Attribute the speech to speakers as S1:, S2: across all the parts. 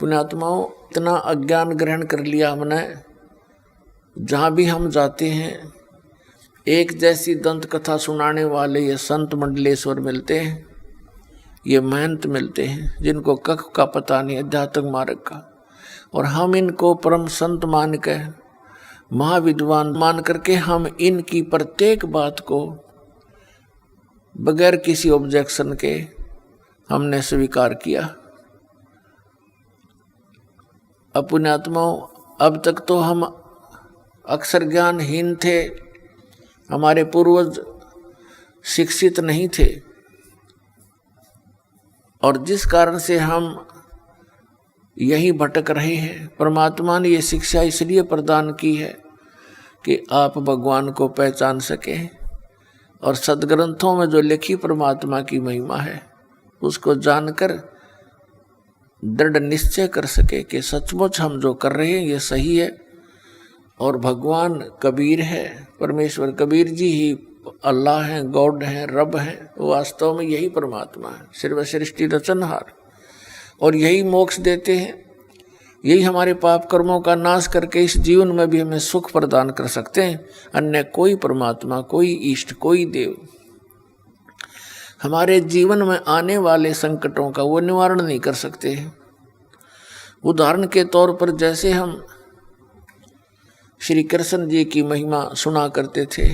S1: पुण्यात्माओं, इतना अज्ञान ग्रहण कर लिया हमने, जहाँ भी हम जाते हैं एक जैसी दंत कथा सुनाने वाले ये संत मंडलेश्वर मिलते हैं, ये महंत मिलते हैं जिनको कख का पता नहीं अध्यात्म मार्ग का, और हम इनको परम संत मान के, महाविद्वान मान करके हम इनकी प्रत्येक बात को बगैर किसी ऑब्जेक्शन के हमने स्वीकार किया। पुण्यात्माओं, अब तक तो हम अक्षर ज्ञानहीन थे, हमारे पूर्वज शिक्षित नहीं थे, और जिस कारण से हम यही भटक रहे हैं। परमात्मा ने ये शिक्षा इसलिए प्रदान की है कि आप भगवान को पहचान सकें और सदग्रंथों में जो लिखी परमात्मा की महिमा है उसको जानकर दृढ़ निश्चय कर सके कि सचमुच हम जो कर रहे हैं ये सही है, और भगवान कबीर है, परमेश्वर कबीर जी ही अल्लाह हैं, गॉड हैं, रब हैं, वास्तव में यही परमात्मा है, सर्व सृष्टि रचनहार, और यही मोक्ष देते हैं, यही हमारे पाप कर्मों का नाश करके इस जीवन में भी हमें सुख प्रदान कर सकते हैं। अन्य कोई परमात्मा, कोई इष्ट, कोई देव हमारे जीवन में आने वाले संकटों का वो निवारण नहीं कर सकते हैं। उदाहरण के तौर पर जैसे हम श्री कृष्ण जी की महिमा सुना करते थे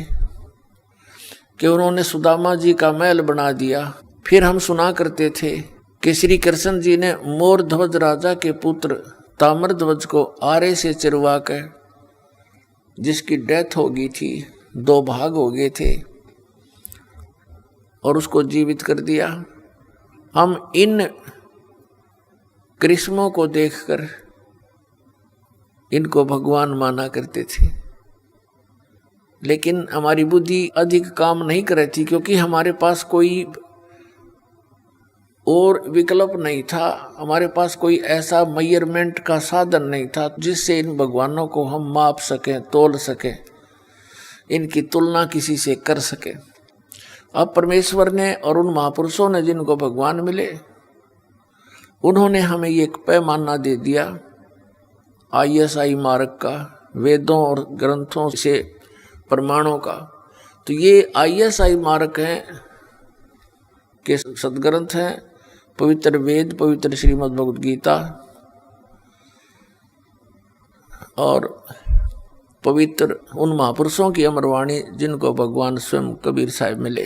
S1: कि उन्होंने सुदामा जी का महल बना दिया, फिर हम सुना करते थे कि श्री कृष्ण जी ने मोर ध्वज राजा के पुत्र ताम्र ध्वज को आरे से चिरवा कर, जिसकी डेथ हो गई थी, 2 भाग हो गए थे, और उसको जीवित कर दिया। हम इन कृष्णों को देखकर इनको भगवान माना करते थे, लेकिन हमारी बुद्धि अधिक काम नहीं कर रही थी, क्योंकि हमारे पास कोई और विकल्प नहीं था, हमारे पास कोई ऐसा मेजरमेंट का साधन नहीं था जिससे इन भगवानों को हम माप सकें, तोल सकें, इनकी तुलना किसी से कर सकें। अब परमेश्वर ने और उन महापुरुषों ने जिनको भगवान मिले, उन्होंने हमें ये एक पैमाना दे दिया ISI मार्ग का, वेदों और ग्रंथों से प्रमाणों का। तो ये ISI मार्ग हैं के सदग्रंथ हैं, पवित्र वेद, पवित्र श्रीमद् भगवद गीता और पवित्र उन महापुरुषों की अमरवाणी जिनको भगवान स्वयं कबीर साहब मिले।